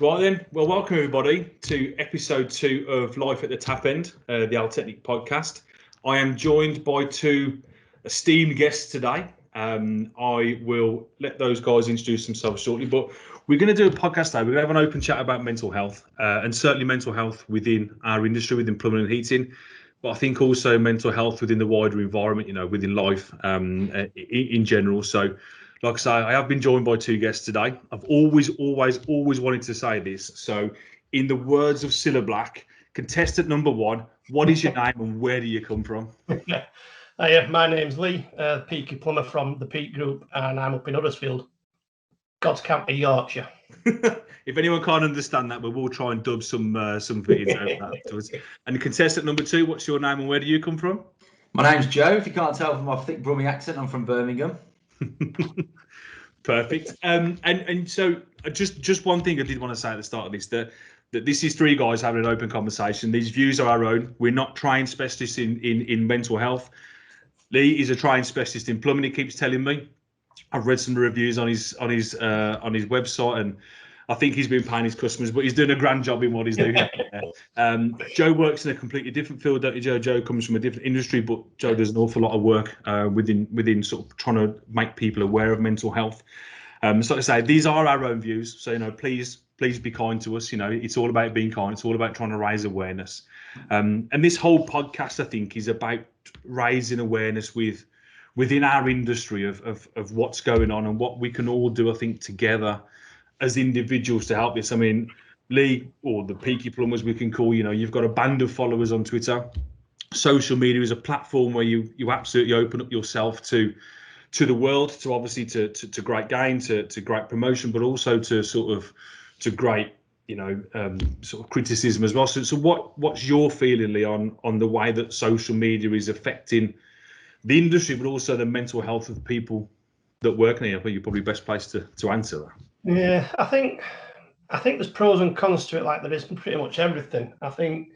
Right then, well, welcome everybody to episode 2 of Life at the Tap End, the Altecnic podcast. I am joined by two esteemed guests today. I will let those guys introduce themselves shortly, but we're going to do a podcast today. We're going to have an open chat about mental health, and certainly mental health within our industry, within plumbing and heating, but I think also mental health within the wider environment, within life in general. So, like I say, I have been joined by two guests today. I've always wanted to say this. So, in the words of Cilla Black, contestant number 1, what is your name and where do you come from? Hiya, my name's Lee, Peaky Plumber from the Peak Group, and I'm up in Huddersfield, God's County, Yorkshire. If anyone can't understand that, but we'll try and dub some videos over that afterwards. And contestant number 2, what's your name and where do you come from? My name's Joe. If you can't tell from my thick Brummie accent, I'm from Birmingham. Perfect. And so just one thing I did want to say at the start of this, that this is 3 guys having an open conversation. These views are our own. We're not trained specialists in mental health. Lee is a trained specialist in plumbing. He keeps telling me. I've read some reviews on his website, and I think he's been paying his customers, but he's doing a grand job in what he's doing. Joe works in a completely different field, don't you, Joe? Joe comes from a different industry, but Joe does an awful lot of work within sort of trying to make people aware of mental health. So like I say, these are our own views. So please be kind to us. It's all about being kind. It's all about trying to raise awareness. And this whole podcast, I think, is about raising awareness within our industry of what's going on and what we can all do, I think, together as individuals to help this. I mean, Lee, or the Peaky Plumbers we can call, you've got a band of followers on Twitter. Social media is a platform where you absolutely open up yourself to the world, to obviously to great gain, to great promotion, but also to great sort of criticism as well. So what's your feeling, Lee, on the way that social media is affecting the industry, but also the mental health of the people that work in here? I think you're probably best placed to answer that. Yeah, I think there's pros and cons to it, like there is pretty much everything. I think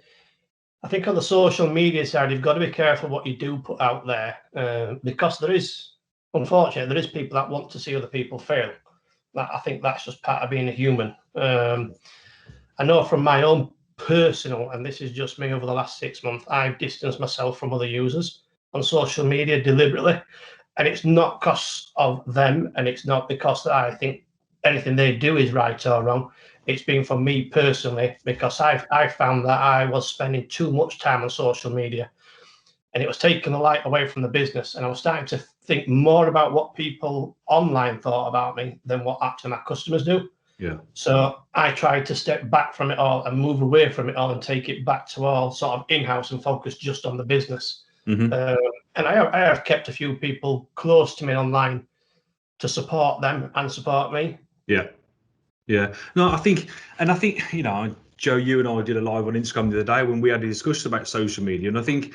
on the social media side, you've got to be careful what you do put out there, because unfortunately, there is people that want to see other people fail. I think that's just part of being a human. I know from my own personal, and this is just me over the last 6 months, I've distanced myself from other users on social media deliberately, and it's not because of them, and it's not because that I think anything they do is right or wrong. It's been for me personally, because I found that I was spending too much time on social media, and it was taking the light away from the business, and I was starting to think more about what people online thought about me than what actually my customers do. Yeah. So I tried to step back from it all and move away from it all and take it back to all sort of in-house and focus just on the business. Mm-hmm. And I have kept a few people close to me online to support them and support me. Yeah. No, I think, Joe, you and I did a live on Instagram the other day when we had a discussion about social media, and I think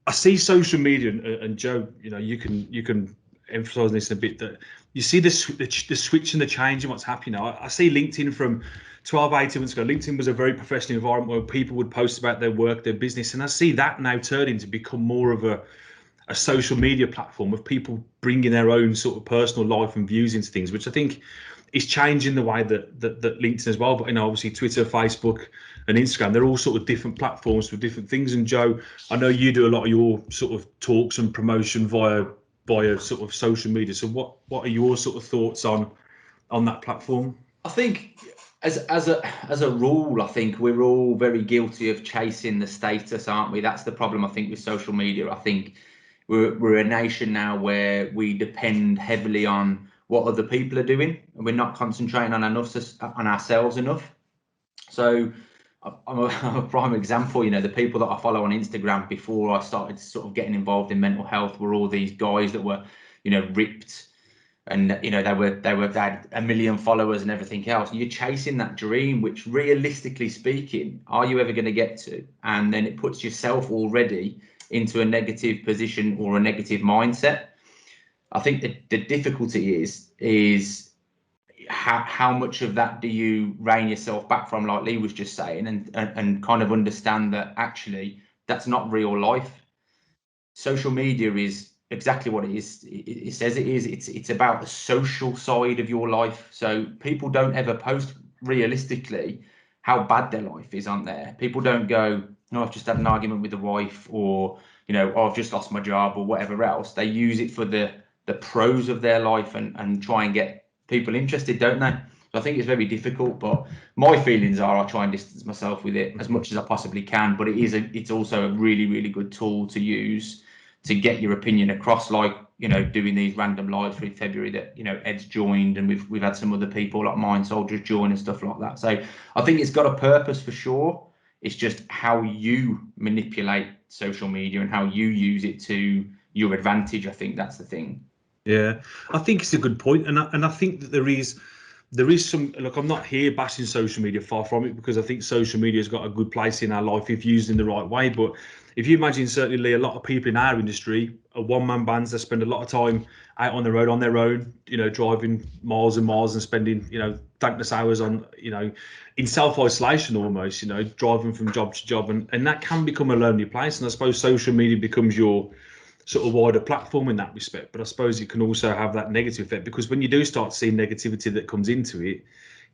I see social media, and Joe, you can emphasize this a bit, that you see the switch and the change in what's happening now. I see LinkedIn from 12, 18 months ago. LinkedIn was a very professional environment where people would post about their work, their business, and I see that now turning to become more of a social media platform of people bringing their own sort of personal life and views into things, which I think is changing the way that LinkedIn as well. But obviously Twitter, Facebook, and Instagram, they're all sort of different platforms for different things. And Joe, I know you do a lot of your sort of talks and promotion via sort of social media. So what are your sort of thoughts on that platform? I think as a rule, I think we're all very guilty of chasing the status, aren't we? That's the problem, I think, with social media. I think we're a nation now where we depend heavily on what other people are doing, and we're not concentrating on ourselves enough. So I'm a prime example. The people that I follow on Instagram before I started sort of getting involved in mental health were all these guys that were, ripped, and they had 1 million followers and everything else. And you're chasing that dream, which realistically speaking, are you ever going to get to? And then it puts yourself already into a negative position or a negative mindset. I think the difficulty is how much of that do you rein yourself back from, like Lee was just saying, and kind of understand that actually that's not real life. Social media is exactly what it is. It says it is. It's about the social side of your life. So people don't ever post realistically how bad their life is on there. People don't go, no, I've just had an argument with the wife, or, you know, oh, I've just lost my job, or whatever else. They use it for the pros of their life and try and get people interested, don't they? So I think it's very difficult, but my feelings are I try and distance myself with it as much as I possibly can. But it's also a really, really good tool to use to get your opinion across, like, you know, doing these random lives through February that, you know, Ed's joined, and we've had some other people like Mind Soldiers join and stuff like that. So I think it's got a purpose for sure. It's just how you manipulate social media and how you use it to your advantage. I think that's the thing. Yeah, I think it's a good point, and I think that there is some, look, I'm not here bashing social media, far from it, because I think social media has got a good place in our life if used in the right way. But if you imagine, certainly a lot of people in our industry are one-man bands that spend a lot of time out on the road on their own, you know, driving miles and miles and spending, you know, thankless hours on, you know, in self-isolation almost, you know, driving from job to job, and that can become a lonely place. And I suppose social media becomes your sort of wider platform in that respect, but I suppose it can also have that negative effect, because when you do start seeing negativity that comes into it,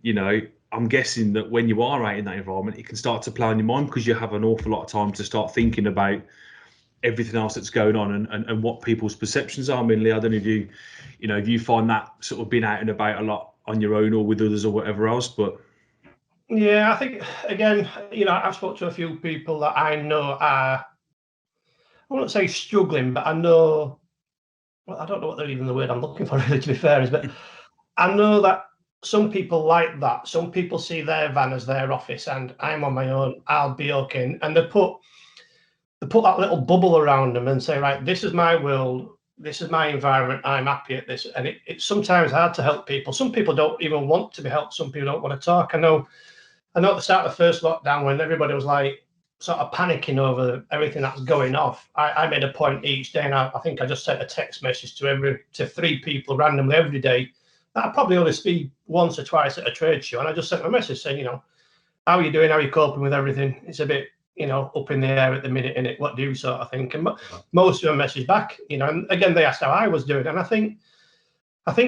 you know, I'm guessing that when you are out in that environment, it can start to play on your mind, because you have an awful lot of time to start thinking about everything else that's going on and what people's perceptions are. I mean, Lee, I don't know if you know, if you find that sort of being out and about a lot on your own or with others or whatever else, but. Yeah, I think, again, you know, I've spoken to a few people that I know are, I wouldn't say struggling, but I know, well, I don't know what they're even the word I'm looking for, really, to be fair, is, but I know that some people like that. Some people see their van as their office, and I'm on my own, I'll be okay. And they put that little bubble around them and say, right, this is my world, this is my environment, I'm happy at this. And it's sometimes hard to help people. Some people don't even want to be helped. Some people don't want to talk. I know at the start of the first lockdown, when everybody was like sort of panicking over everything that's going off, I made a point each day, and I think I just sent a text message to 3 people randomly every day that I probably only speak once or twice at a trade show, and I just sent a message saying, you know, how are you doing? How are you coping with everything? It's a bit, you know, up in the air at the minute, innit? What do you sort of think? And most of them messaged back, you know, and again, they asked how I was doing. And I think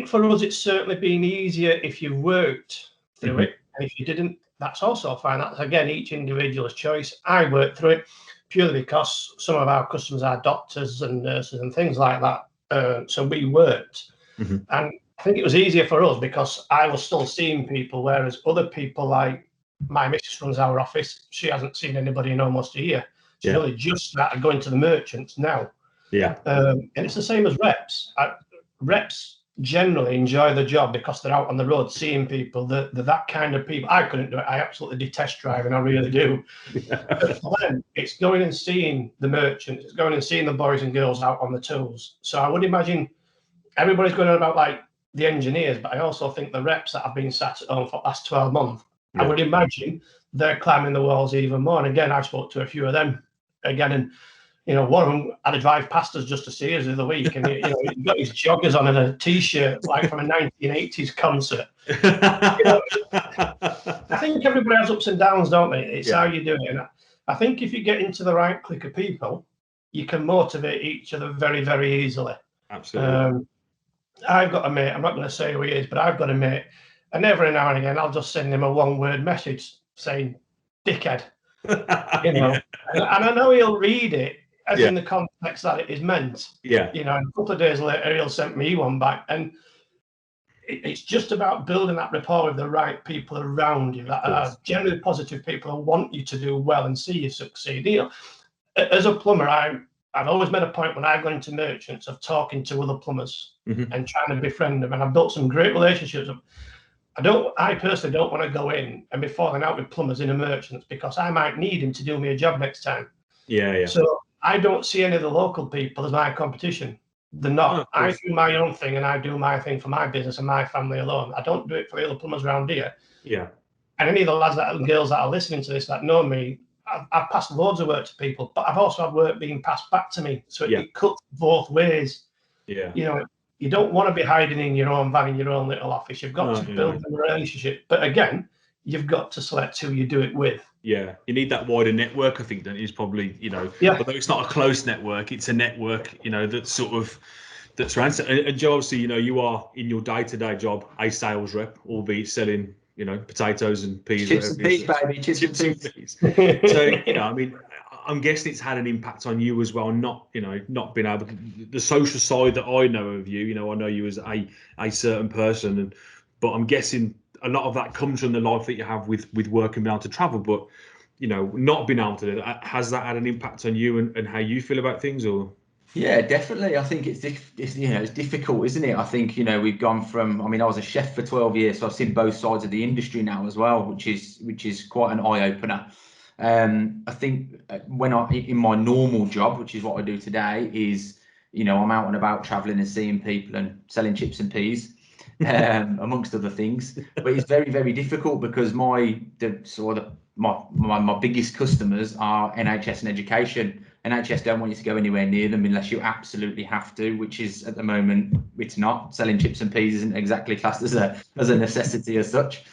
for us, it's certainly been easier if you've worked through it. And if you didn't, that's also fine. That's, again, each individual's choice. I worked through it purely because some of our customers are doctors and nurses and things like that. So we worked. And I think it was easier for us because I was still seeing people, whereas other people, like my missus runs our office, she hasn't seen anybody in almost a year. She's only just started going to the merchants now. And it's the same as reps. Reps generally enjoy the job because they're out on the road seeing people. They're that kind of people. I couldn't do it. I absolutely detest driving. I really do. But for them, it's going and seeing the merchants. It's going and seeing the boys and girls out on the tools. So I would imagine everybody's going on about like the engineers, but I also think the reps that have been sat at home for the last 12 months, I would imagine they're climbing the walls even more. And again, I've spoke to a few of them again, and you know, one of them had to drive past us just to see us the other week, and you know, he got his joggers on and a t-shirt like from a 1980s concert. You know, I think everybody has ups and downs, don't they? It's how you do it. And I think if you get into the right clique of people, you can motivate each other very, very easily. Absolutely. I've got a mate, I'm not going to say who he is, but I've got a mate, and every now and again I'll just send him a one-word message saying dickhead, you know, and I know he'll read it as in the context that it is meant. You know, and a couple of days later he'll send me one back, and it's just about building that rapport with the right people around you, that are generally positive people who want you to do well and see you succeed. You know, as a plumber, I've always made a point when I've gone into merchants of talking to other plumbers and trying to befriend them, and I've built some great relationships. I personally don't want to go in and be falling out with plumbers in a merchants because I might need him to do me a job next time. So I don't see any of the local people as my competition. They're not. I do my own thing, and I do my thing for my business and my family alone. I don't do it for the other plumbers around here. And any of the lads and girls that are listening to this that know me, I've passed loads of work to people, but I've also had work being passed back to me. So it cuts both ways. You know, you don't want to be hiding in your own van in your own little office. You've got to build a relationship. But again, you've got to select who you do it with. You need that wider network, I think, that is probably, you know, although it's not a close network, it's a network, you know, that's around. And Joe, obviously, you know, you are in your day-to-day job a sales rep, albeit selling you know, potatoes and peas. Chips and peas, baby. Chips and peas. So, you know, I mean, I'm guessing it's had an impact on you as well. Not, you know, not being able to, the social side that I know of you. You know, I know you as a certain person, but I'm guessing a lot of that comes from the life that you have with work and being able to travel. But, you know, not being able to do that, has that had an impact on you and how you feel about things, or? Yeah, definitely. I think it's you know, it's difficult, isn't it? I think, you know, we've gone from, I mean, I was a chef for 12 years, so I've seen both sides of the industry now as well, which is quite an eye opener. I think when in my normal job, which is what I do today, is, you know, I'm out and about traveling and seeing people and selling chips and peas, amongst other things. But it's very, very difficult because my biggest customers are NHS and education. NHS don't want you to go anywhere near them unless you absolutely have to, which is at the moment it's not. Selling chips and peas isn't exactly classed as a necessity as such.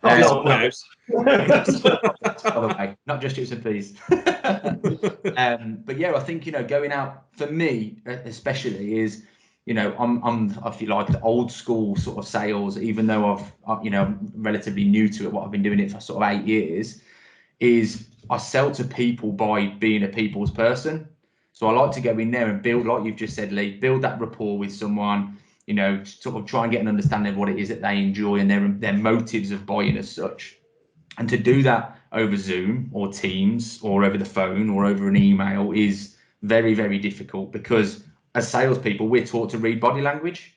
No. By the way, not just chips and peas. But yeah, I think, you know, going out for me especially is, you know, I'm I feel like the old school sort of sales, even though you know, I'm relatively new to it. What I've been doing it for sort of 8 years is I sell to people by being a people's person. So I like to go in there and build, like you've just said, Lee, build that rapport with someone, you know, sort of try and get an understanding of what it is that they enjoy and their motives of buying as such. And to do that over Zoom or Teams or over the phone or over an email is very, very difficult, because as salespeople, we're taught to read body language.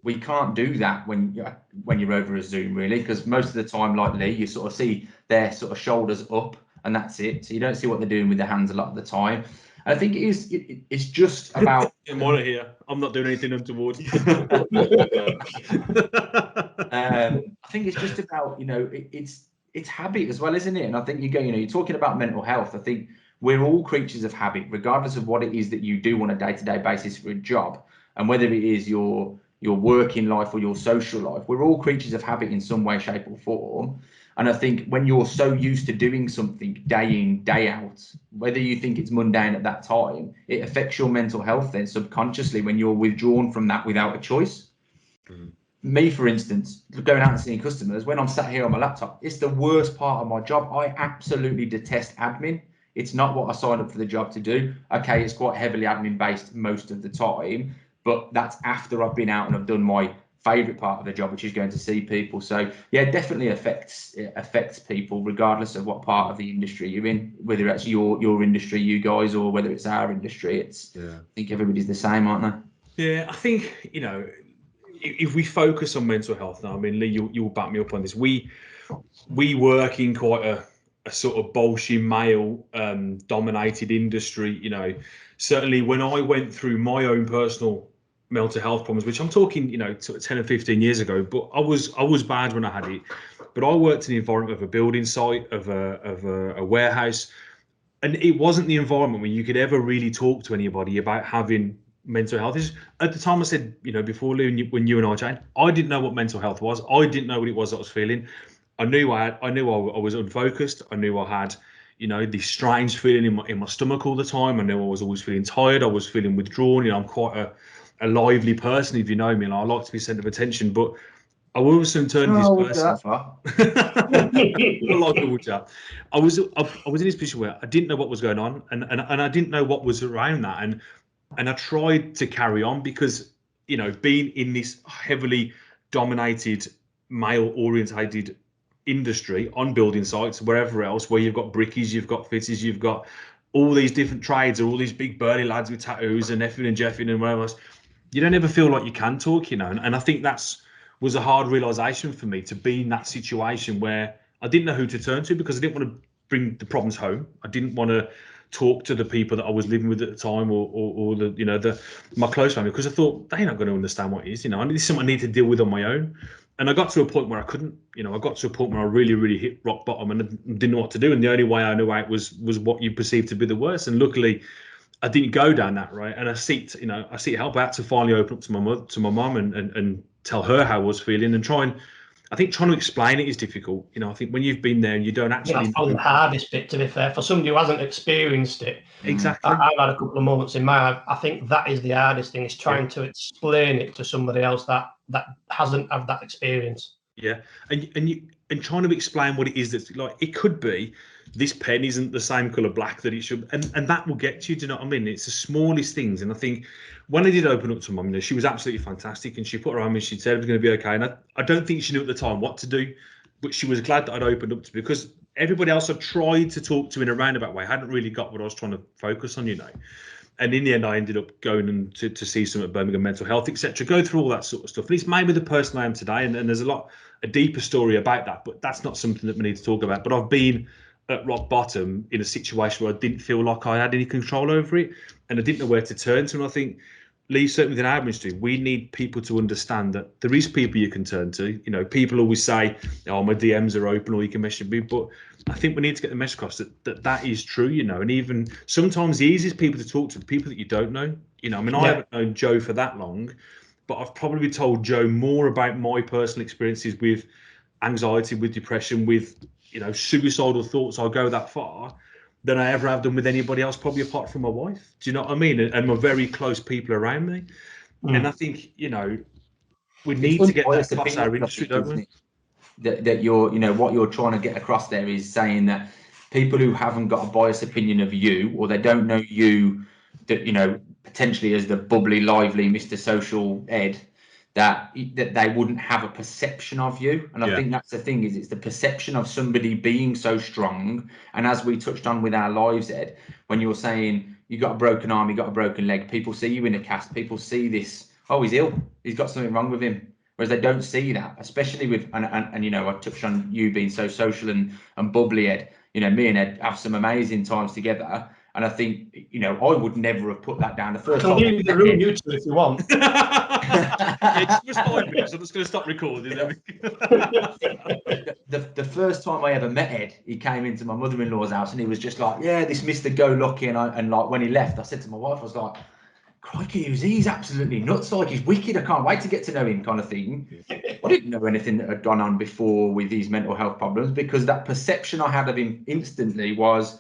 We can't do that when you're over a Zoom, really, because most of the time, like Lee, you sort of see their sort of shoulders up and that's it. So you don't see what they're doing with their hands a lot of the time. And I think it's just about. I'm here. I'm not doing anything untoward. I think it's just about, you know, it's habit as well, isn't it? And I think you're talking about mental health. I think we're all creatures of habit, regardless of what it is that you do on a day-to-day basis for a job, and whether it is your working life or your social life. We're all creatures of habit in some way, shape, or form. And I think when you're so used to doing something day in, day out, whether you think it's mundane at that time, it affects your mental health then subconsciously when you're withdrawn from that without a choice. Me, for instance, going out and seeing customers, when I'm sat here on my laptop, it's the worst part of my job. I absolutely detest admin. It's not what I signed up for the job to do. Okay, it's quite heavily admin based most of the time, but that's after I've been out and I've done my favourite part of the job, which is going to see people. So yeah, it definitely affects people regardless of what part of the industry you're in, whether it's your industry, you guys, or whether it's our industry. I think everybody's the same, aren't they? Yeah, I think, you know, if we focus on mental health now, I mean, Lee, you'll back me up on this. We work in quite a sort of bolshy male dominated industry. You know, certainly when I went through my own personal mental health problems, which I'm talking, you know, 10 or 15 years ago, but I was bad when I had it. But I worked in the environment of a building site, of a warehouse, and it wasn't the environment where you could ever really talk to anybody about having mental health issues. At the time, I said, you know, before Lou, when you and I chatted, I didn't know what mental health was. I didn't know what it was that I was feeling. I knew I was unfocused. I knew I had, you know, this strange feeling in my stomach all the time. I knew I was always feeling tired. I was feeling withdrawn. You know, I'm quite a lively person, if you know me, and I like to be centre of attention. But I will soon turn this person. I was in this position where I didn't know what was going on, and I didn't know what was around that, and I tried to carry on because, you know, being in this heavily dominated male orientated industry on building sites, wherever else, where you've got brickies, you've got fitters, you've got all these different trades, or all these big burly lads with tattoos and effing and jeffing and whatever else, you don't ever feel like you can talk, you know. And I think was a hard realization for me, to be in that situation where I didn't know who to turn to, because I didn't want to bring the problems home. I didn't want to talk to the people that I was living with at the time, or the, you know, my close family, because I thought they're not going to understand what it is, you know. This is something I need to deal with on my own. And I got to a point where I couldn't, you know, I got to a point where I really, really hit rock bottom and I didn't know what to do. And the only way I knew out was what you perceived to be the worst. And luckily, I didn't go down that right. And I seek help out to finally open up to my mum and tell her how I was feeling, and trying to explain it is difficult. You know, I think when you've been there and you don't actually. That's probably the hardest bit, to be fair, for somebody who hasn't experienced it. Exactly. I've had a couple of moments in my life. I think that is the hardest thing, is trying to explain it to somebody else that hasn't had that experience. Yeah, and trying to explain what it is that's like. It could be this pen isn't the same color black that it should, and that will get you. Do you know what I mean? It's the smallest things, and I think when I did open up to Mum, she was absolutely fantastic, and she put her arm in. She said it was going to be okay, and I don't think she knew at the time what to do, but she was glad that I'd opened up to me, because everybody else I tried to talk to in a roundabout way hadn't really got what I was trying to focus on, And in the end, I ended up going to see some at Birmingham Mental Health, etc. Go through all that sort of stuff. And it's made me the person I am today. And there's a deeper story about that, but that's not something that we need to talk about. But I've been at rock bottom in a situation where I didn't feel like I had any control over it, and I didn't know where to turn to. And I think, Lee, certainly within our industry, we need people to understand that there is people you can turn to. People always say, "Oh, my DMs are open, or you can message me," but I think we need to get the message across that is true, and even sometimes the easiest people to talk to are the people that you don't know. I haven't known Joe for that long, but I've probably told Joe more about my personal experiences with anxiety, with depression, with suicidal thoughts. I'll go that far than I ever have done with anybody else, probably apart from my wife. Do you know what I mean? And my very close people around me. And I think we need to get that across our industry, don't we? That you're, what you're trying to get across there is saying that people who haven't got a biased opinion of you, or they don't know you, that potentially as the bubbly, lively Mr. Social Ed, that they wouldn't have a perception of you. And I think that's the thing, is it's the perception of somebody being so strong. And as we touched on with our lives, Ed, when you're saying you got a broken arm, you got a broken leg, people see you in a cast, people see this, oh, he's ill, he's got something wrong with him. Whereas they don't see that, especially with, and I touched on you being so social and bubbly, Ed. Me and Ed have some amazing times together. And I think, I would never have put that down the first time. I can leave the room, you two, if you want. Just was 5 minutes. I'm just going to stop recording. The first time I ever met Ed, he came into my mother-in-law's house and he was just like, yeah, this Mr. Go-Lucky. And like when he left, I said to my wife, I was like, crikey, he's absolutely nuts. Like, he's wicked. I can't wait to get to know him, kind of thing. I didn't know anything that had gone on before with these mental health problems, because that perception I had of him instantly was,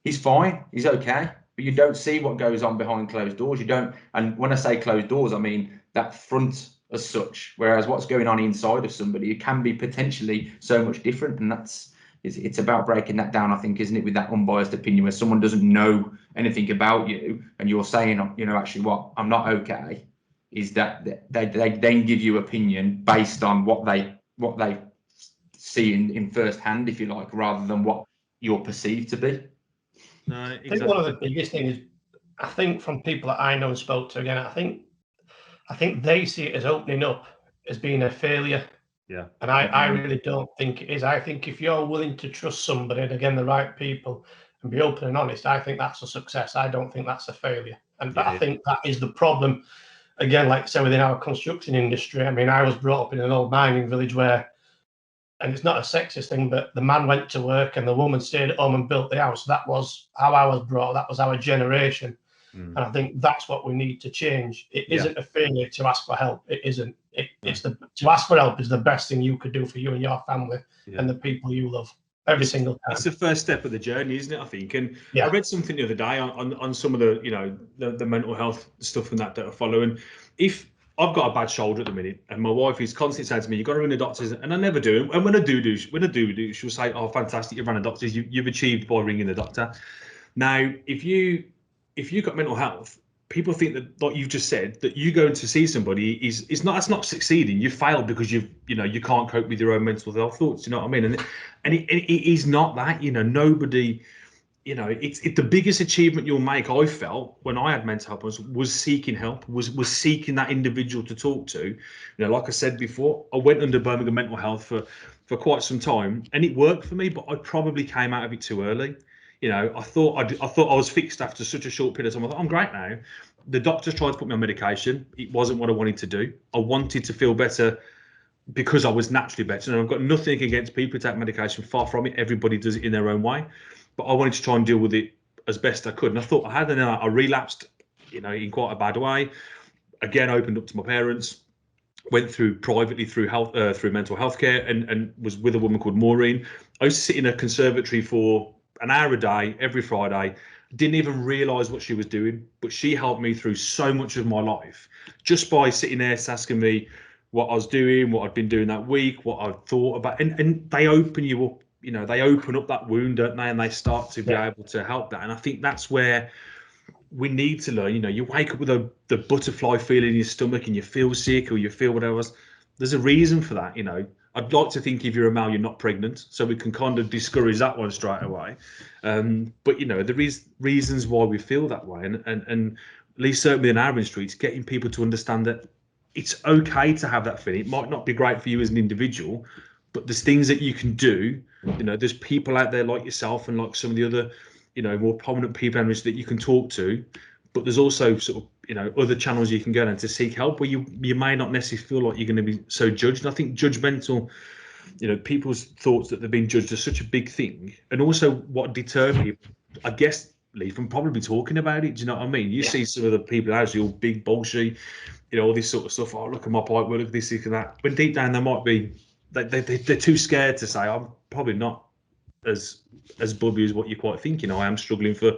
he's fine, he's okay. But you don't see what goes on behind closed doors. You don't. And when I say closed doors, I mean that front as such. Whereas what's going on inside of somebody, it can be potentially so much different. And it's about breaking that down, I think, isn't it, with that unbiased opinion where someone doesn't know anything about you and you're saying, actually what, I'm not okay, is that they then give you opinion based on what they see in first hand, if you like, rather than what you're perceived to be. No, exactly. I think one of the biggest things, I think from people that I know and spoke to, again, I think they see it as opening up as being a failure. Yeah. And I really don't think it is. I think if you're willing to trust somebody, and again, the right people, and be open and honest, I think that's a success. I don't think that's a failure. And I think that is the problem. Again, like I said, within our construction industry, I mean, I was brought up in an old mining village where, and it's not a sexist thing, but the man went to work and the woman stayed at home and built the house. That was how I was brought up. That was our generation. And I think that's what we need to change. It isn't a failure to ask for help. It isn't. To ask for help is the best thing you could do for you and your family and the people you love every single time. It's the first step of the journey, isn't it? I think. And I read something the other day on some of the the mental health stuff and that I follow. And if I've got a bad shoulder at the minute, and my wife is constantly saying to me, "You've got to ring the doctors," and I never do. And when I do, she'll say, "Oh, fantastic! You've run a doctor's. You've achieved by ringing the doctor." Now, if you've got mental health, people think that, like you've just said, that you going to see somebody that's not succeeding. You failed because you can't cope with your own mental health thoughts. You know what I mean? And it is not that. Nobody. It's the biggest achievement you'll make. I felt when I had mental health was seeking help, was seeking that individual to talk to. Like I said before, I went under Birmingham Mental Health for quite some time, and it worked for me. But I probably came out of it too early. I thought I was fixed after such a short period of time. I thought, I'm great now. The doctors tried to put me on medication. It wasn't what I wanted to do. I wanted to feel better because I was naturally better. And I've got nothing against people who take medication. Far from it. Everybody does it in their own way. But I wanted to try and deal with it as best I could. And I thought I had, and then I relapsed, in quite a bad way. Again, opened up to my parents. Went through privately through mental health care, and was with a woman called Maureen. I used to sit in a conservatory for an hour a day, every Friday. Didn't even realise what she was doing, but she helped me through so much of my life just by sitting there asking me, what I was doing, what I'd been doing that week, what I thought about, and they open you up. They open up that wound, don't they? And they start to be able to help that. And I think that's where we need to learn. You wake up with the butterfly feeling in your stomach, and you feel sick or you feel whatever else. There's a reason for that. I'd like to think if you're a male, you're not pregnant, so we can kind of discourage that one straight away. But there is reasons why we feel that way, and at least certainly in our industry, it's getting people to understand that it's okay to have that feeling. It might not be great for you as an individual, but there's things that you can do. There's people out there like yourself and like some of the other, more prominent people in the industry that you can talk to. But there's also sort of, other channels you can go down to seek help where you may not necessarily feel like you're going to be so judged. And I think judgmental, people's thoughts that they're being judged is such a big thing. And also what deter people, I guess, Lee, from probably talking about it. Do you know what I mean? You see some of the people actually all big bullshit, all this sort of stuff. Oh, look at my pipe, well, look at this and that. When deep down they might be, they're too scared to say, I'm probably not as bubby as what you're quite thinking. I am struggling for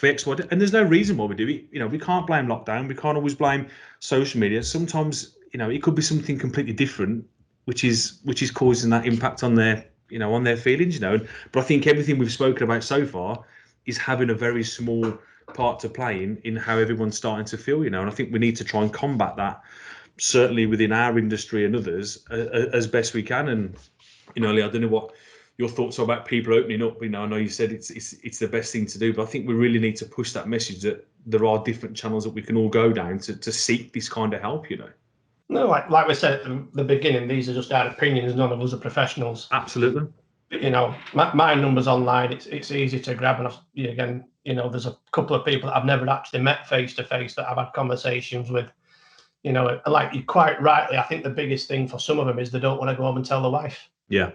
X, Y, and there's no reason why we do it. We can't blame lockdown. We can't always blame social media. Sometimes, it could be something completely different, which is causing that impact on their, on their feelings. But I think everything we've spoken about so far is having a very small part to play in how everyone's starting to feel. And I think we need to try and combat that, certainly within our industry and others, as best we can. And Lee, I don't know what your thoughts are about people opening up. I know you said it's the best thing to do, but I think we really need to push that message that there are different channels that we can all go down to seek this kind of help. No, like we said at the beginning, these are just our opinions. None of us are professionals. Absolutely. My number's online. It's easy to grab, and again, there's a couple of people that I've never actually met face to face that I've had conversations with. Like you quite rightly, I think the biggest thing for some of them is they don't want to go home and tell the wife. Yeah.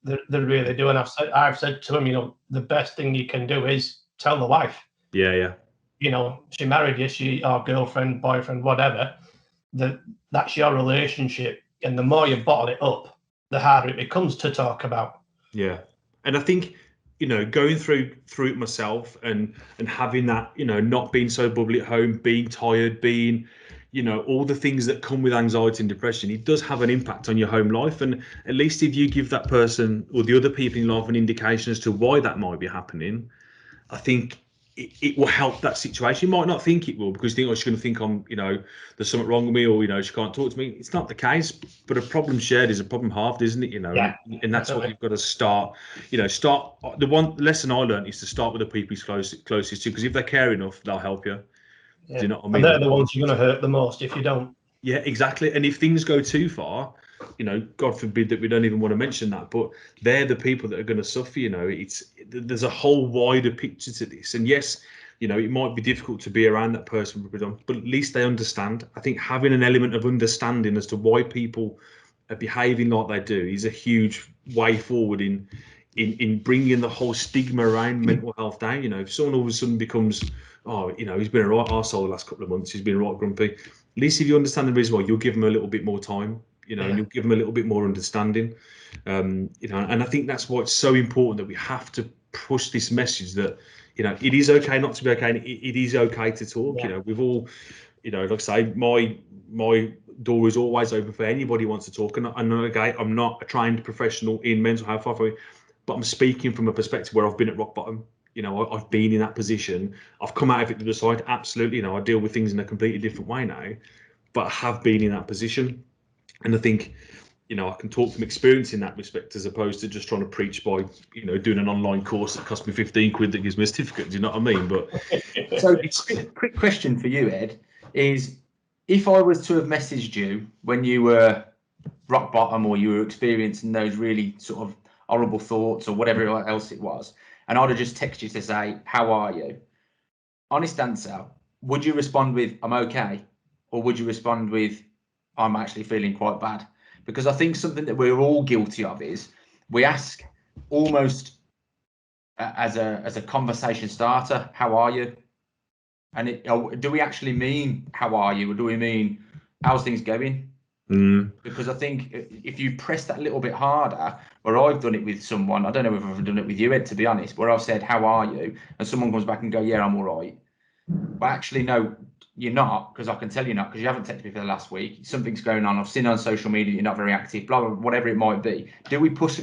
They really do, and I've said to them, the best thing you can do is tell the wife. Yeah. She married you, or girlfriend, boyfriend, whatever. That's your relationship, and the more you bottle it up, the harder it becomes to talk about. Yeah, and I think going through it myself and having that, not being so bubbly at home, being tired, being all the things that come with anxiety and depression, it does have an impact on your home life. And at least if you give that person or the other people in life an indication as to why that might be happening, I think it will help that situation. You might not think it will, because you think, she's going to think I'm, there's something wrong with me, or, she can't talk to me. It's not the case, but a problem shared is a problem halved, isn't it? Yeah, and that's what you've got to start, the one lesson I learned is to start with the people closest to, because if they care enough, they'll help you. Yeah. Do you know what I mean? And they're the ones you're going to hurt the most if you don't. Yeah, exactly. And if things go too far, God forbid that we don't even want to mention that, but they're the people that are going to suffer. There's a whole wider picture to this. And yes, it might be difficult to be around that person, but at least they understand. I think having an element of understanding as to why people are behaving like they do is a huge way forward in bringing the whole stigma around mental health down. If someone all of a sudden becomes, he's been a right arsehole the last couple of months, he's been right grumpy. At least if you understand the reason why, you'll give them a little bit more time, and you'll give them a little bit more understanding. And I think that's why it's so important that we have to push this message that, it is okay not to be okay, and it is okay to talk. Yeah. We've all, like I say, my door is always open for anybody who wants to talk. And again, I'm not a trained professional in mental health, but I'm speaking from a perspective where I've been at rock bottom. I've been in that position. I've come out of it to the side. Absolutely. I deal with things in a completely different way now, but I have been in that position. And I think, I can talk from experience in that respect, as opposed to just trying to preach by, doing an online course that cost me 15 quid that gives me a certificate. Do you know what I mean? But so it's a quick question for you, Ed, is if I was to have messaged you when you were rock bottom, or you were experiencing those really sort of horrible thoughts or whatever else it was, and I'd have just texted you to say, how are you? Honest answer, would you respond with, I'm okay? Or would you respond with, I'm actually feeling quite bad? Because I think something that we're all guilty of is we ask almost as a conversation starter, how are you? And do we actually mean, how are you? Or do we mean, how's things going? Because I think if you press that a little bit harder, where I've done it with someone, I don't know if I've done it with you, Ed, to be honest, where I've said, how are you? And someone comes back and go, yeah, I'm all right. But actually, no, you're not, because I can tell you're not, because you haven't texted me for the last week. Something's going on. I've seen on social media you're not very active, blah, blah, whatever it might be. Do we push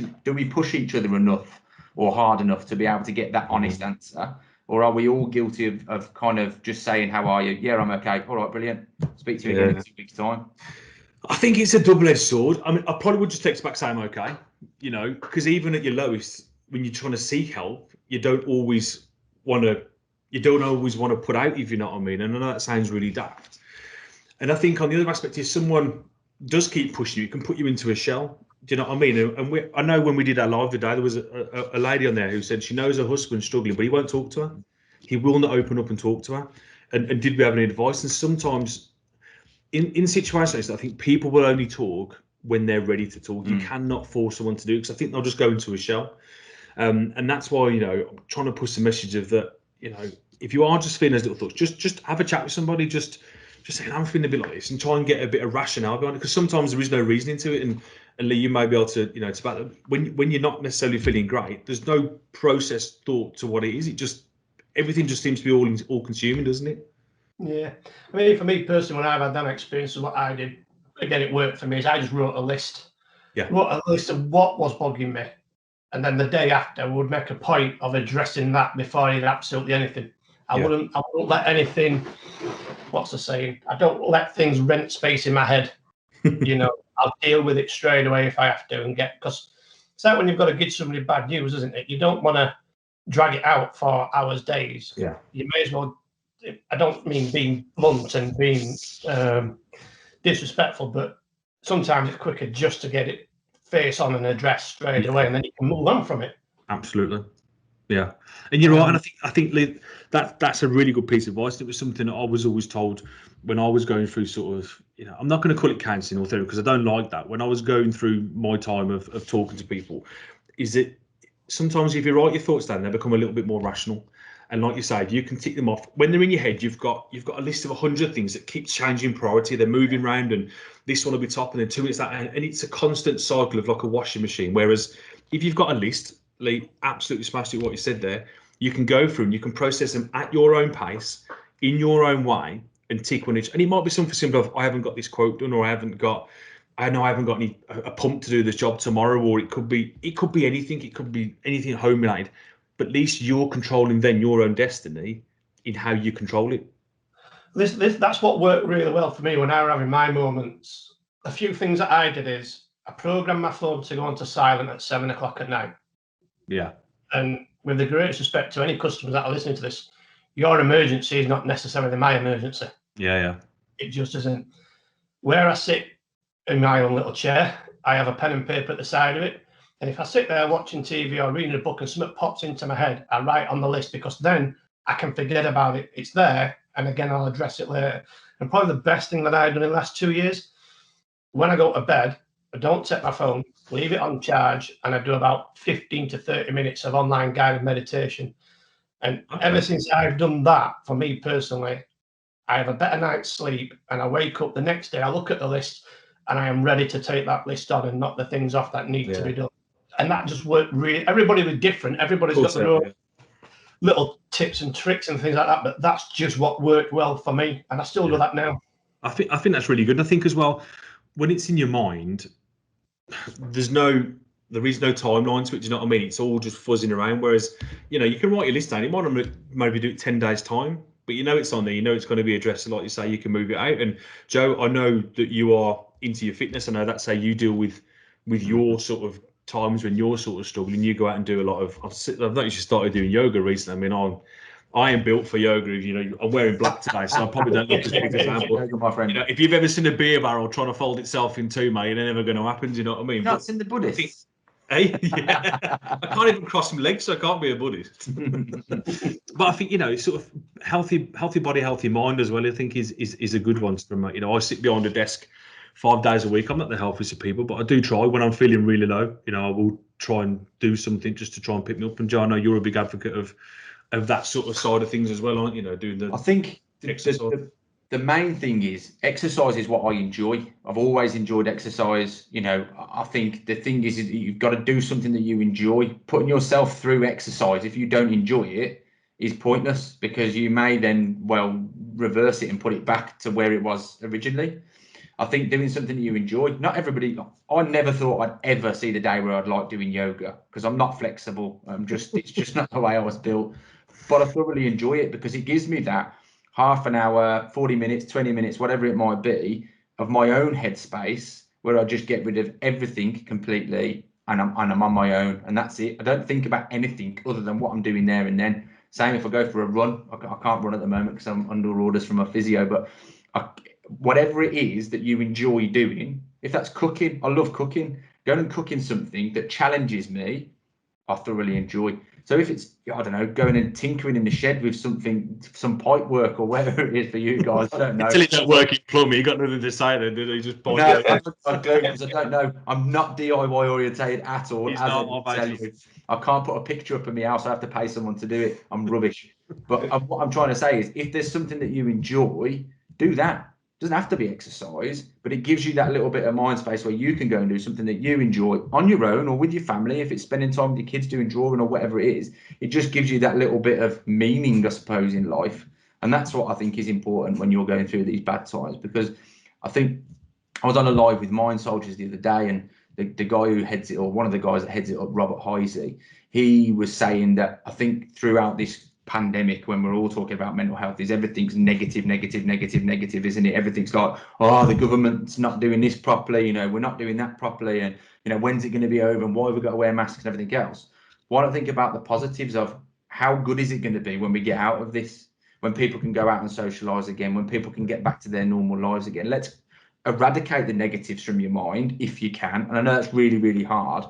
each other enough or hard enough to be able to get that honest answer? Or are we all guilty of kind of just saying, how are you? Yeah, I'm okay. All right, brilliant. Speak to you again in 2 weeks' time. I think it's a double-edged sword. I mean, I probably would just text back saying, okay, you know, because even at your lowest, when you're trying to seek help, you don't always want to put out, if you know what I mean. And I know that sounds really daft. And I think on the other aspect, if someone does keep pushing you, it can put you into a shell. Do you know what I mean? And I know when we did our live today, there was a lady on there who said she knows her husband's struggling, but he won't talk to her. He will not open up and talk to her. And did we have any advice? And sometimes in situations, I think people will only talk when they're ready to talk. You cannot force someone to do it, because I think they'll just go into a shell. And that's why, you know, I'm trying to push the message of that, you know, if you are just feeling those little thoughts, just have a chat with somebody, just say, I'm feeling a bit like this, and try and get a bit of rationale behind it, because sometimes there is no reasoning to it. And Lee, you may be able to, you know, it's about when you're not necessarily feeling great, there's no processed thought to what it is. It just, everything just seems to be all consuming, doesn't it? Yeah. I mean, for me personally, when I've had that experience, what I did, again, it worked for me, is I just wrote a list. Yeah. Wrote a list of what was bugging me. And then the day after, I would make a point of addressing that before I did absolutely anything. I wouldn't let anything, what's the saying? I don't let things rent space in my head. You know, I'll deal with it straight away if I have to, and because it's like when you've got to give somebody bad news, isn't it? You don't want to drag it out for hours, days. Yeah. You may as well. I don't mean being blunt and being disrespectful, but sometimes it's quicker just to get it face on and addressed straight away, and then you can move on from it. Absolutely. Yeah, and you're right. And I think Lee, that's a really good piece of advice. It was something that I was always told when I was going through sort of, you know, I'm not going to call it counselling or therapy because I don't like that. When I was going through my time of talking to people, is that sometimes if you write your thoughts down, they become a little bit more rational. And like you said, you can tick them off. When they're in your head, you've got a list of 100 things that keep changing priority. They're moving around, and this one will be top, and then 2 minutes that, and it's a constant cycle of like a washing machine. Whereas if you've got a list, Lee, absolutely smashed it what you said there. You can go through and you can process them at your own pace, in your own way, and tick one each. And it might be something simple of, I haven't got this quote done, or I know I haven't got a pump to do this job tomorrow, or it could be anything. It could be anything home related. But at least you're controlling then your own destiny in how you control it. That's what worked really well for me when I was having my moments. A few things that I did is I programmed my phone to go onto silent at 7 o'clock at night. Yeah. And with the greatest respect to any customers that are listening to this, your emergency is not necessarily my emergency. Yeah. It just isn't. Where I sit in my own little chair, I have a pen and paper at the side of it. And if I sit there watching TV or reading a book and something pops into my head, I write on the list, because then I can forget about it. It's there. And again, I'll address it later. And probably the best thing that I've done in the last 2 years, when I go to bed, I don't take my phone, leave it on charge, and I do about 15 to 30 minutes of online guided meditation. And ever since I've done that, for me personally, I have a better night's sleep, and I wake up the next day, I look at the list, and I am ready to take that list on and knock the things off that need to be done. And that just worked really. Everybody was different. Everybody's got their own little tips and tricks and things like that, but that's just what worked well for me, and I still do that now. I think that's really good. And I think as well, when it's in your mind, there is no timeline to it. Do you know what I mean? It's all just fuzzing around. Whereas, you know, you can write your list down. It might maybe do it 10 days time, but you know it's on there. You know it's going to be addressed. Like you say, you can move it out. And Joe, I know that you are into your fitness. I know that's how you deal with your sort of times when you're sort of struggling. You go out and do a lot of. I've noticed you started doing yoga recently. I mean, I am built for yoga. You know, I'm wearing black today, so I probably don't look as big as I am. But, you know, if you've ever seen a beer barrel trying to fold itself in two, mate, it's never going to happen. Do you know what I mean? That's in the Buddhists. Hey, yeah. I can't even cross my legs, so I can't be a Buddhist. But I think, you know, it's sort of healthy body, healthy mind as well. I think is a good one to promote. You know, I sit behind a desk 5 days a week. I'm not the healthiest of people, but I do try when I'm feeling really low. You know, I will try and do something just to try and pick me up. And Joe, I know you're a big advocate of that sort of side of things as well, aren't you? Know, doing the. I think the main thing is exercise is what I enjoy. I've always enjoyed exercise. You know, I think the thing is you've got to do something that you enjoy. Putting yourself through exercise, if you don't enjoy it, is pointless, because you may then, well, reverse it and put it back to where it was originally. I think doing something that you enjoy. Not everybody. I never thought I'd ever see the day where I'd like doing yoga, because I'm not flexible. It's just not the way I was built. But I thoroughly enjoy it because it gives me that half an hour, 40 minutes, 20 minutes, whatever it might be, of my own headspace where I just get rid of everything completely, and I'm on my own, and that's it. I don't think about anything other than what I'm doing there and then. Same if I go for a run. I can't run at the moment because I'm under orders from my physio, but whatever it is that you enjoy doing, if that's cooking, I love cooking. Going and cooking something that challenges me, I thoroughly enjoy. So if it's, I don't know, going and tinkering in the shed with something, some pipe work or whatever it is for you guys, I don't know. Until it's not working plumbing, you got nothing to say then, do they? Just buy No, I don't, because I don't know. I'm not DIY orientated at all. He's as not, I tell you, I can't put a picture up in my house. I have to pay someone to do it. I'm rubbish. But what I'm trying to say is, if there's something that you enjoy, do that. It doesn't have to be exercise, but it gives you that little bit of mind space where you can go and do something that you enjoy on your own or with your family. If it's spending time with your kids doing drawing or whatever it is, it just gives you that little bit of meaning, I suppose, in life. And that's what I think is important when you're going through these bad times, because I think I was on a live with Mind Soldiers the other day, and the guy who heads it, or one of the guys that heads it up, Robert Heisey, he was saying that I think throughout this pandemic, when we're all talking about mental health, is everything's negative, isn't it? Everything's like, oh, the government's not doing this properly, we're not doing that properly, and when's it going to be over, and why have we got to wear masks and everything else? Why don't think about the positives of how good is it going to be when we get out of this, when people can go out and socialize again, when people can get back to their normal lives again. Let's eradicate the negatives from your mind if you can, and I know that's really, really hard,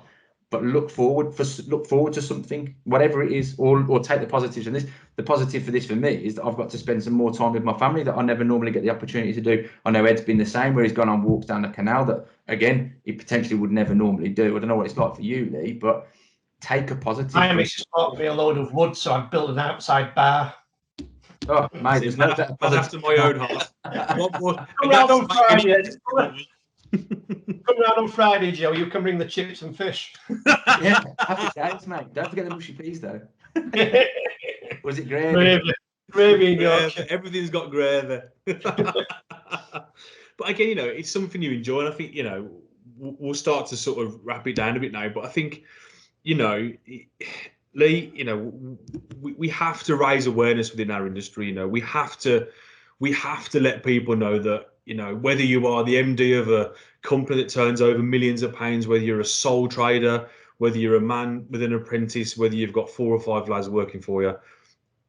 but look forward to something, whatever it is, or take the positives in this. The positive for this for me is that I've got to spend some more time with my family that I never normally get the opportunity to do. I know Ed's been the same, where he's gone on walks down the canal that, again, he potentially would never normally do. I don't know what it's like for you, Lee, but take a positive. My missus bought me a load of wood, so I've built an outside bar. Oh, mate, there's no better positive. After my own heart. Come round on Friday. Come round on Friday, Joe. You can bring the chips and fish. Yeah, happy days, mate. Don't forget the mushy peas, though. Was it gravy? Gravy in Yorkshire. Everything's got gravy. But again, it's something you enjoy, and I think we'll start to sort of wrap it down a bit now. But I think Lee, we have to raise awareness within our industry. We have to let people know that whether you are the MD of a company that turns over millions of pounds, whether you're a sole trader, whether you're a man with an apprentice, whether you've got 4 or 5 lads working for you,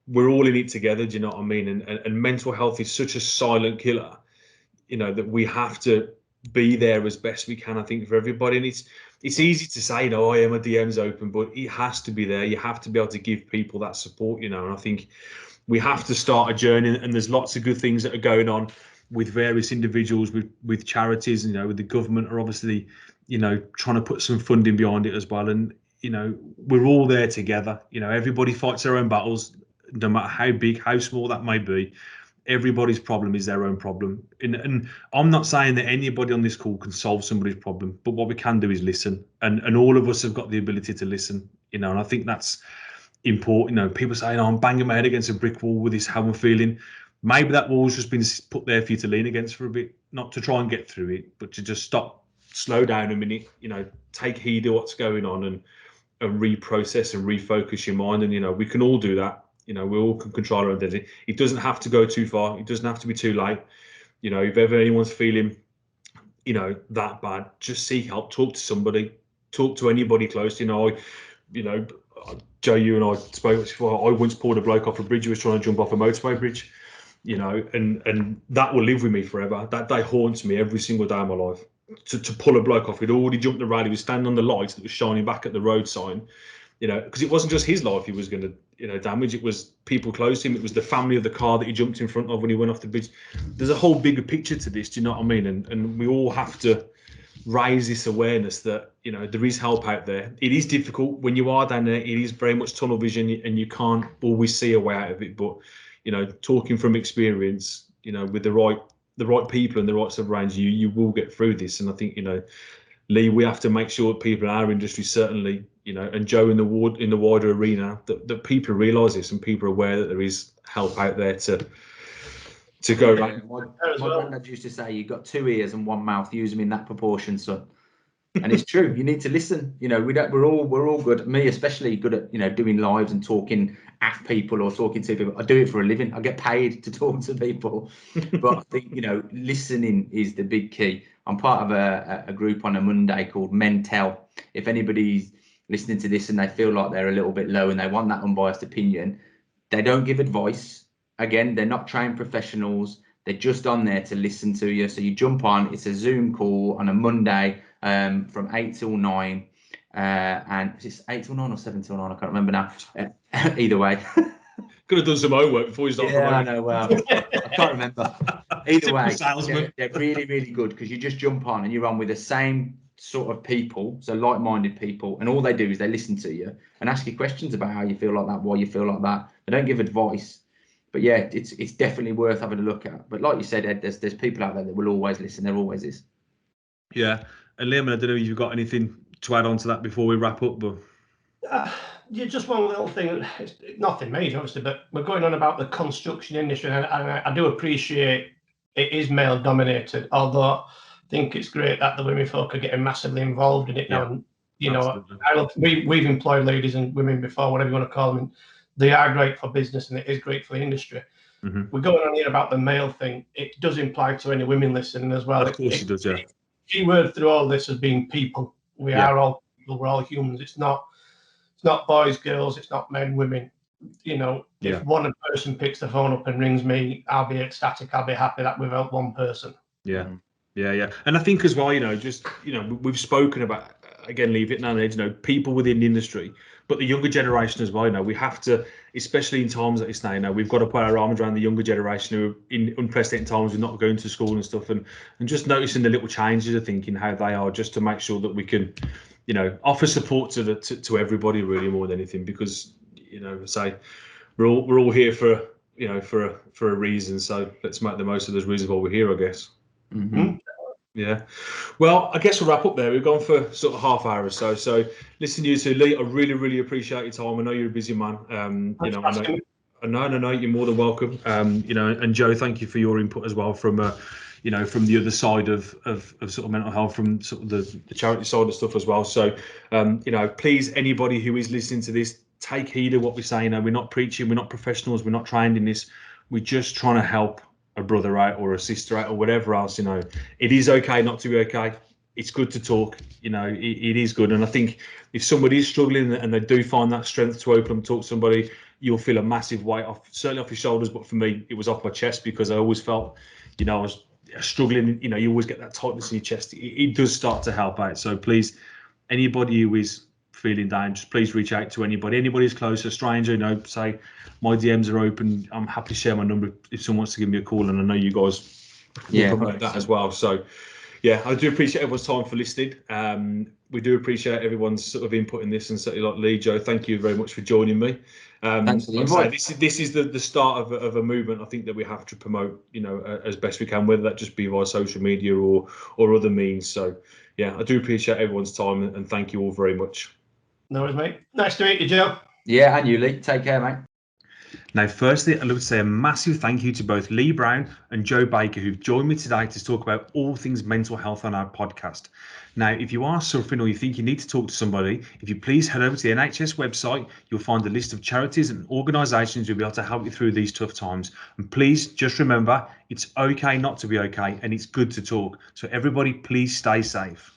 we're all in it together. Do you know what I mean? And mental health is such a silent killer, that we have to be there as best we can, I think, for everybody. And it's easy to say, I am a DM's open, but it has to be there. You have to be able to give people that support, and I think we have to start a journey, and there's lots of good things that are going on with various individuals, with charities, with the government are obviously, trying to put some funding behind it as well. And, we're all there together. Everybody fights their own battles, no matter how big, how small that may be. Everybody's problem is their own problem. And I'm not saying that anybody on this call can solve somebody's problem, but what we can do is listen. And all of us have got the ability to listen, and I think that's important. People saying, I'm banging my head against a brick wall with this, how I'm feeling. Maybe that wall's just been put there for you to lean against for a bit, not to try and get through it, but to just stop, slow down a minute, take heed of what's going on and reprocess and refocus your mind. And, we can all do that. We all can control our own destiny. It doesn't have to go too far. It doesn't have to be too late. If ever anyone's feeling, that bad, just seek help. Talk to somebody. Talk to anybody close. Joe, you and I spoke before. I once pulled a bloke off a bridge who was trying to jump off a motorway bridge. And that will live with me forever. That day haunts me every single day of my life. To pull a bloke off, he'd already jumped the rail. He was standing on the light that was shining back at the road sign. Because it wasn't just his life he was going to, damage. It was people close to him. It was the family of the car that he jumped in front of when he went off the bridge. There's a whole bigger picture to this. Do you know what I mean? And we all have to raise this awareness that, there is help out there. It is difficult when you are down there. It is very much tunnel vision, and you can't always see a way out of it. But, talking from experience, with the right people and the right stuff around you, you will get through this. And I think, Lee, we have to make sure people in our industry, certainly, and Joe in the wider arena, that people realise this and people are aware that there is help out there to to go right. My granddad used to say, "You've got 2 ears and 1 mouth. Use them in that proportion, son." And it's true. You need to listen. You know, we're all good. Me especially good at doing lives and talking at people or talking to people. I do it for a living. I get paid to talk to people. But I think listening is the big key. I'm part of a group on a Monday called Mentel. If anybody's listening to this and they feel like they're a little bit low and they want that unbiased opinion, they don't give advice. Again, they're not trained professionals. They're just on there to listen to you. So you jump on. It's a Zoom call on a Monday. From 8 till 9, and it's 8 till 9 or 7 till 9. I can't remember now. Either way, could have done some homework before you start. Yeah, I know. Well, I can't remember. Either way, salesman. They're really, really good because you just jump on and you're on with the same sort of people, so like-minded people, and all they do is they listen to you and ask you questions about how you feel like that, why you feel like that. They don't give advice, but yeah, it's definitely worth having a look at. But like you said, Ed, there's people out there that will always listen. There always is. Yeah. And Liam, I don't know if you've got anything to add on to that before we wrap up, but yeah, just one little thing. It's nothing major, obviously, but we're going on about the construction industry, and I do appreciate it is male dominated. Although I think it's great that the women folk are getting massively involved in it now. And we've employed ladies and women before, whatever you want to call them. And they are great for business, and it is great for the industry. We're going on here about the male thing. It does imply to any women listening as well. Of course it does, yeah. Key word through all this has been people. We are all people. We're all humans. It's not boys, girls. It's not men, women. If one person picks the phone up and rings me, I'll be ecstatic. I'll be happy that we've helped one person. Yeah. And I think as well, we've spoken about, again, leave it now, people within the industry, but the younger generation as well. We have to, especially in times like this now, we've got to put our arms around the younger generation who, in unprecedented times, are not going to school and stuff, and just noticing the little changes of thinking how they are, just to make sure that we can, offer support to everybody, really, more than anything, because say we're all here for for a reason. So let's make the most of those reasons why we're here, I guess. Yeah. Well, I guess we'll wrap up there. We've gone for sort of half hour or so. So listen to you two, Lee, I really, really appreciate your time. I know you're a busy man. I know you're more than welcome. And Joe, thank you for your input as well from from the other side of sort of mental health, from sort of the charity side of stuff as well. So please, anybody who is listening to this, take heed of what we say. We're not preaching, we're not professionals, we're not trained in this. We're just trying to help a brother out or a sister out or whatever else. It is okay not to be okay. It's good to talk. It is good. And I think if somebody is struggling and they do find that strength to open up and talk to somebody, you'll feel a massive weight certainly off your shoulders. But for me, it was off my chest, because I always felt, I was struggling. You always get that tightness in your chest. It does start to help out. So please, anybody who is feeling down, just please reach out to anybody who's close, a stranger, say my DMs are open. I'm happy to share my number if someone wants to give me a call, and I know you guys promote that as well. So I do appreciate everyone's time for listening. We do appreciate everyone's sort of input in this, and certainly like Lee, Joe, thank you very much for joining me. Thanks for the invite. This is the start of a movement, I think, that we have to promote as best we can, whether that just be via social media or other means. So I do appreciate everyone's time, and thank you all very much. No worries, mate. Nice to meet you, Joe. Yeah, and you, Lee. Take care, mate. Now, firstly, I'd love to say a massive thank you to both Lee Brown and Joe Baker, who've joined me today to talk about all things mental health on our podcast. Now, if you are suffering or you think you need to talk to somebody, if you please head over to the NHS website, you'll find a list of charities and organisations who'll be able to help you through these tough times. And please just remember, it's okay not to be okay, and it's good to talk. So everybody, please stay safe.